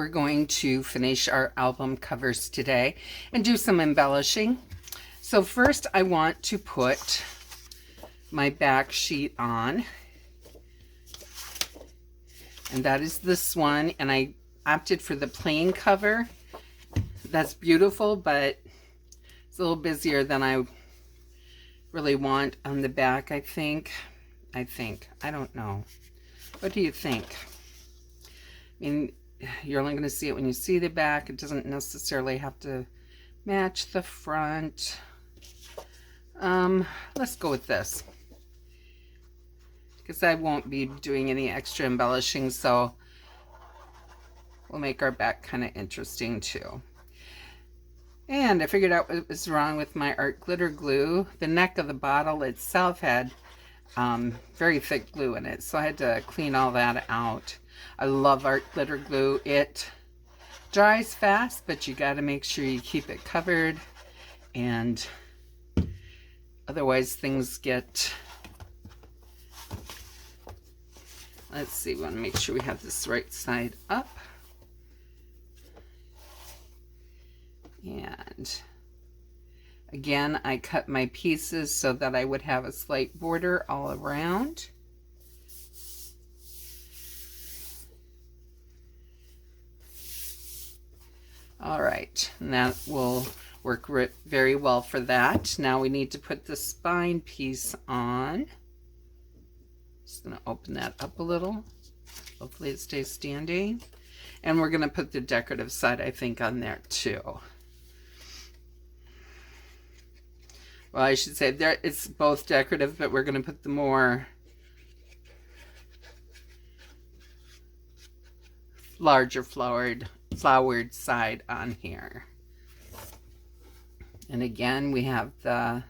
we're going to finish our album covers today and do some embellishing. So first I want to put my back sheet on, and that is this one, and I opted for the plain cover. That's beautiful, but it's a little busier than I really want on the back, I think. I don't know. What do you think? I mean, you're only going to see it when you see the back. It doesn't necessarily have to match the front. Let's go with this, because I won't be doing any extra embellishing, so we'll make our back kind of interesting too. And I figured out what was wrong with my art glitter glue. The neck of the bottle itself had very thick glue in it, so I had to clean all that out. I love art glitter glue. It dries fast, but you got to make sure you keep it covered, and otherwise things get... Let's see, we want to make sure we have this right side up. And again, I cut my pieces so that I would have a slight border all around. All right, and that will work very well for that. Now we need to put the spine piece on. Just going to open that up a little. Hopefully it stays standing. And we're going to put the decorative side, I think, on there too. Well, I should say there it's both decorative, but we're going to put the more larger flowered side on here. And again, we have the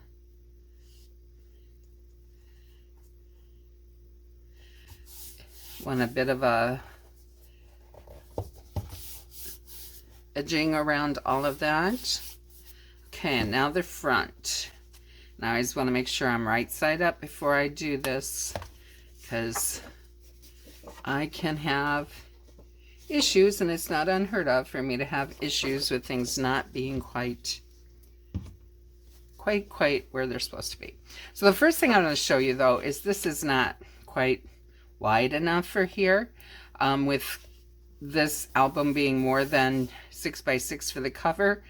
a bit of a edging around all of that. Okay, and now the front. Now I just want to make sure I'm right side up before I do this, because I can have issues, and it's not unheard of for me to have issues with things not being quite where they're supposed to be. So the first thing I'm going to show you though is this is not quite wide enough for here. With this album being more than 6 by 6 for the cover,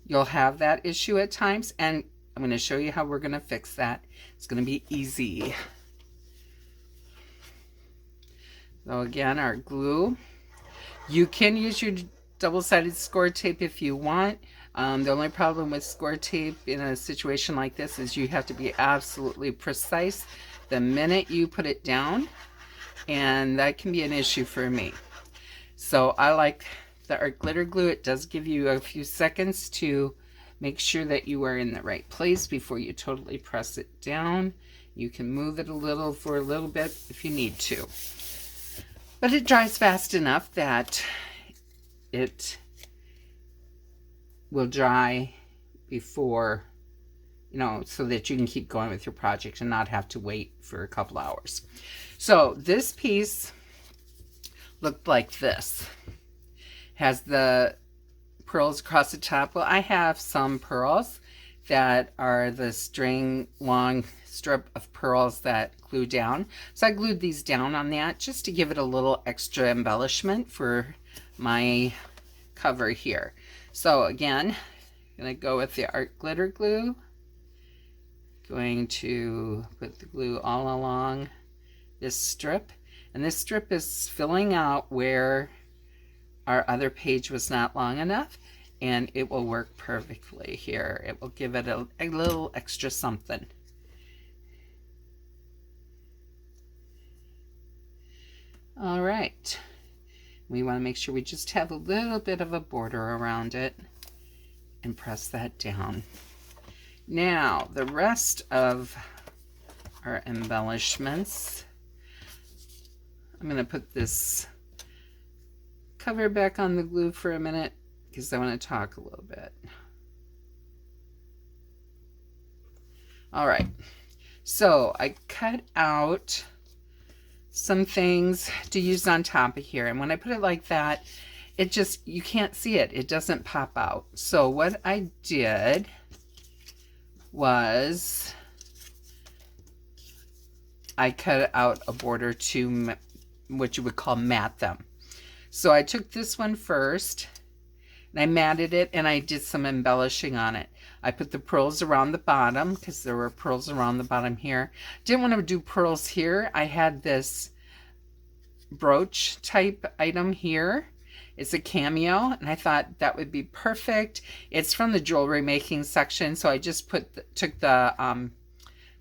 you'll have that issue at times, and I'm going to show you how we're going to fix that. It's going to be easy. So again, our glue. You can use your double-sided score tape if you want. The only problem with score tape in a situation like this is you have to be absolutely precise the minute you put it down, and that can be an issue for me. So I like the art glitter glue. It does give you a few seconds to make sure that you are in the right place before you totally press it down. You can move it a little for a little bit if you need to. But it dries fast enough that it will dry before, so that you can keep going with your project and not have to wait for a couple hours. So this piece looked like this. Has the pearls across the top. Well, I have some pearls that are the long strip of pearls that glue down. So I glued these down on that just to give it a little extra embellishment for my cover here. So again, I'm going to go with the art glitter glue. Going to put the glue all along this strip. And this strip is filling out where our other page was not long enough, and it will work perfectly here. It will give it a little extra something. All right. We want to make sure we just have a little bit of a border around it and press that down. Now, the rest of our embellishments, I'm going to put this cover back on the glue for a minute because I want to talk a little bit. All right, so I cut out some things to use on top of here, and when I put it like that, it just, you can't see it. It doesn't pop out. So what I did was I cut out a border to what you would call mat them. So I took this one first and I matted it and I did some embellishing on it. I put the pearls around the bottom because there were pearls around the bottom here. Didn't want to do pearls here. I had this brooch type item here. It's a cameo and I thought that would be perfect. It's from the jewelry making section, so I just took the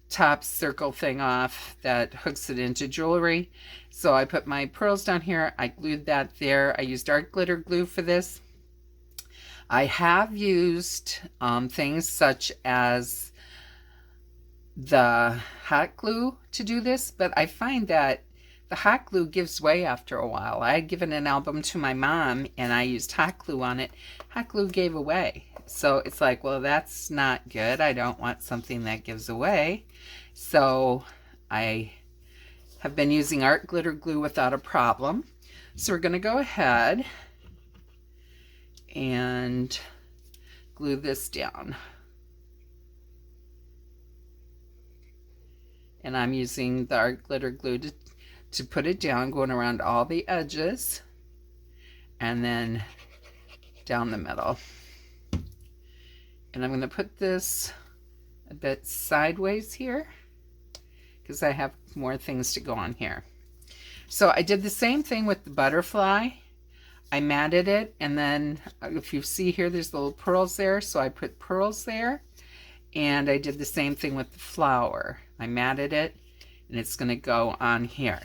top circle thing off that hooks it into jewelry. So I put my pearls down here. I glued that there. I used art glitter glue for this. I have used things such as the hot glue to do this, but I find that the hot glue gives way after a while. I had given an album to my mom and I used hot glue on it. Hot glue gave away. So it's like, well, that's not good. I don't want something that gives away. So I have been using art glitter glue without a problem. So we're going to go ahead and glue this down. And I'm using the art glitter glue to put it down, going around all the edges and then down the middle. And I'm going to put this a bit sideways here because I have more things to go on here. So I did the same thing with the butterfly. I matted it, and then if you see here, there's little pearls there, so I put pearls there. And I did the same thing with the flower. I matted it, and it's going to go on here.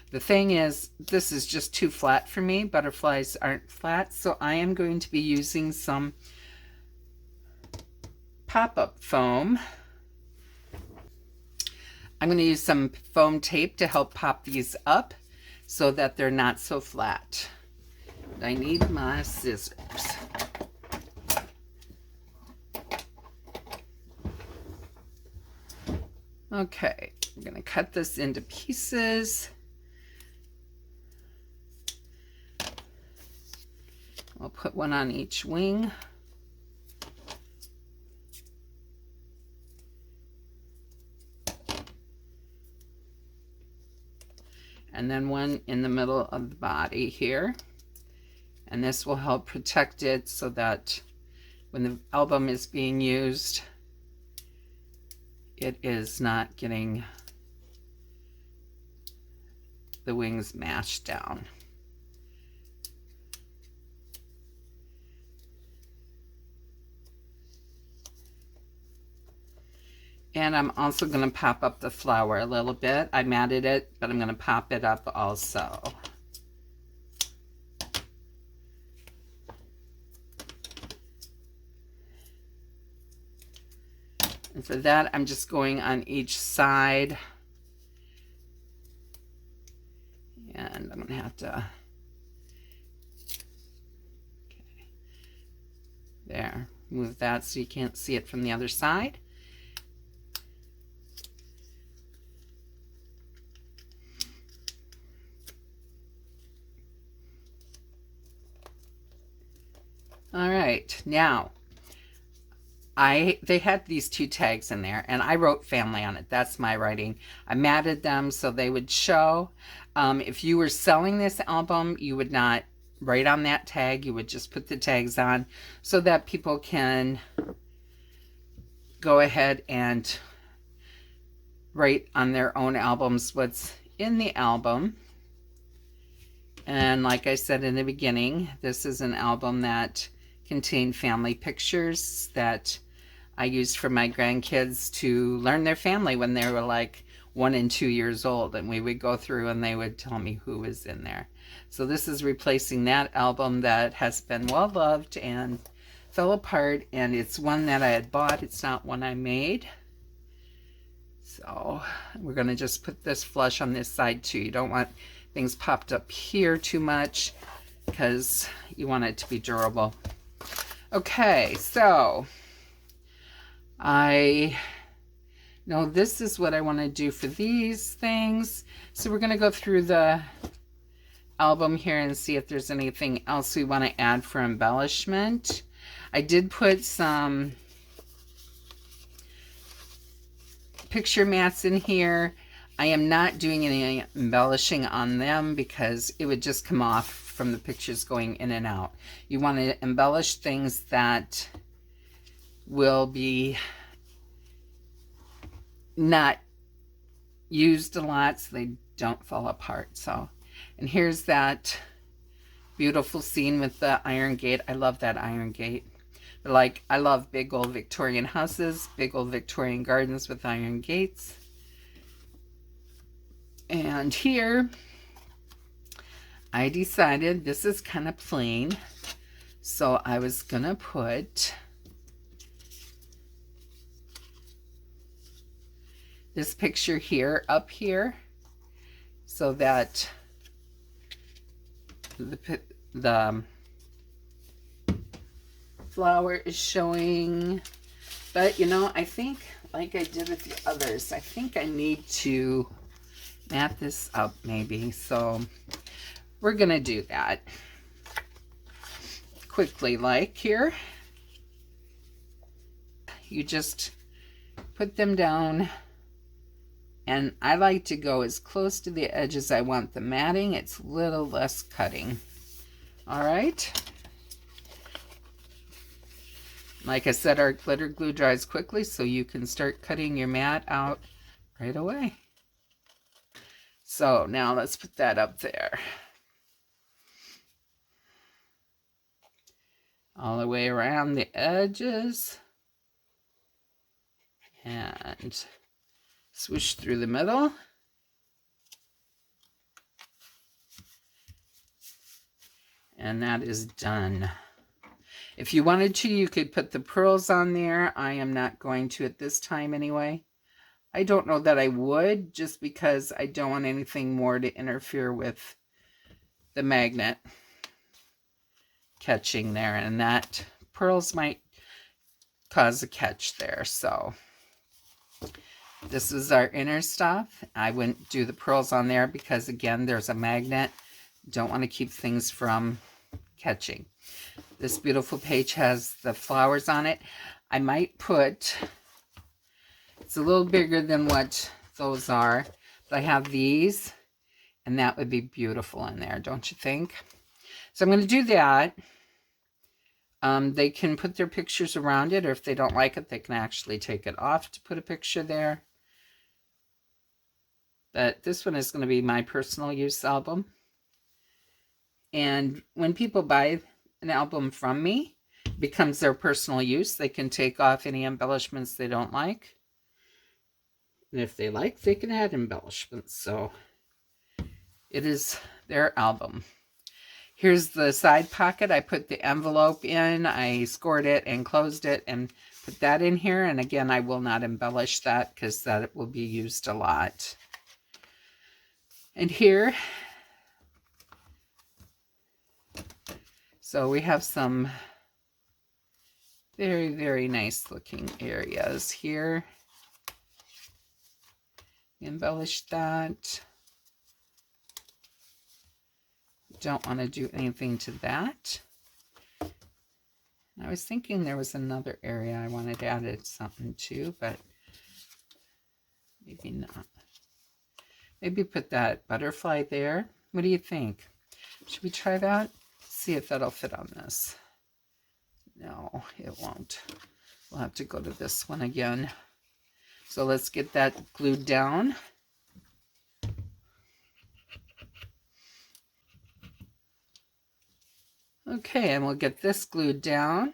The thing is, this is just too flat for me. Butterflies aren't flat, so I am going to be using some pop-up foam. I'm going to use some foam tape to help pop these up so that they're not so flat. I need my scissors. Okay, I'm going to cut this into pieces. I'll put one on each wing. And then one in the middle of the body here. And this will help protect it so that when the album is being used, it is not getting the wings mashed down. And I'm also going to pop up the flower a little bit. I matted it, but I'm going to pop it up also. And for that, I'm just going on each side. And I'm going to have to, okay, there, move that so you can't see it from the other side. All right, now they had these two tags in there and I wrote family on it. That's my writing. I matted them so they would show. If you were selling this album, you would not write on that tag. You would just put the tags on so that people can go ahead and write on their own albums what's in the album. And like I said in the beginning, this is an album that contained family pictures that I used for my grandkids to learn their family when they were like 1 and 2 years old, and we would go through and they would tell me who was in there. So this is replacing that album that has been well loved and fell apart, and it's one that I had bought. It's not one I made. So we're going to just put this flush on this side too. You don't want things popped up here too much because you want it to be durable. Okay, so I know this is what I want to do for these things. So we're going to go through the album here and see if there's anything else we want to add for embellishment. I did put some picture mats in here. I am not doing any embellishing on them because it would just come off from the pictures going in and out. You want to embellish things that will be not used a lot so they don't fall apart. So, and here's that beautiful scene with the iron gate. I love that iron gate. But like, I love big old Victorian houses, big old Victorian gardens with iron gates. And here, I decided this is kind of plain, so I was gonna put this picture here up here so that the flower is showing. But you know, I think like I did with the others, I think I need to mat this up maybe, so we're gonna do that quickly. Like here, you just put them down, and I like to go as close to the edge as I want the matting. It's a little less cutting. All right, like I said, our glitter glue dries quickly, so you can start cutting your mat out right away. So now let's put that up there. All the way around the edges. And swoosh through the middle. And that is done. If you wanted to, you could put the pearls on there. I am not going to at this time anyway. I don't know that I would, just because I don't want anything more to interfere with the magnet catching there, and that pearls might cause a catch there. So this is our inner stuff. I wouldn't do the pearls on there because, again, there's a magnet. Don't want to keep things from catching. This beautiful page has the flowers on it. I might put, it's a little bigger than what those are, but I have these, and that would be beautiful in there, don't you think? So I'm going to do that. They can put their pictures around it, or if they don't like it, they can actually take it off to put a picture there. But this one is going to be my personal use album. And when people buy an album from me, it becomes their personal use. They can take off any embellishments they don't like. And if they like, they can add embellishments. So it is their album. Here's the side pocket. I put the envelope in. I scored it and closed it and put that in here. And again, I will not embellish that because that will be used a lot. And here, so we have some very, very nice looking areas here. Embellish that. Don't want to do anything to that. I was thinking there was another area I wanted to add something to, but maybe not. Maybe put that butterfly there. What do you think? Should we try that? See if that'll fit on this. No, it won't. We'll have to go to this one again. So let's get that glued down. Okay, and we'll get this glued down.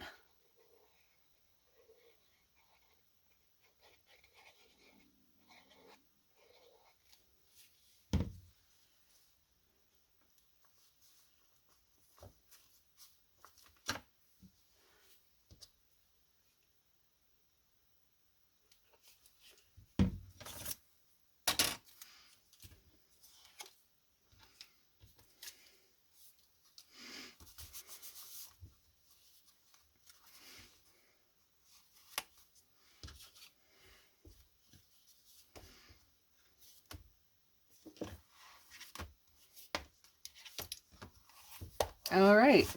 All right.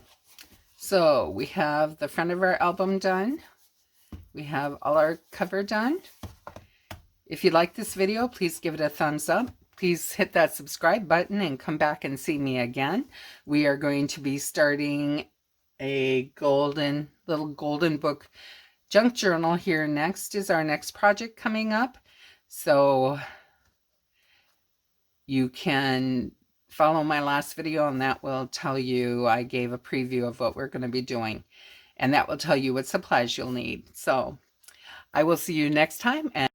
So we have the front of our album done. We have all our cover done. If you like this video, please give it a thumbs up. Please hit that subscribe button and come back and see me again. We are going to be starting a little golden book junk journal here next. Is our next project coming up. So you can follow my last video and that will tell you, I gave a preview of what we're going to be doing. And that will tell you what supplies you'll need. So I will see you next time. And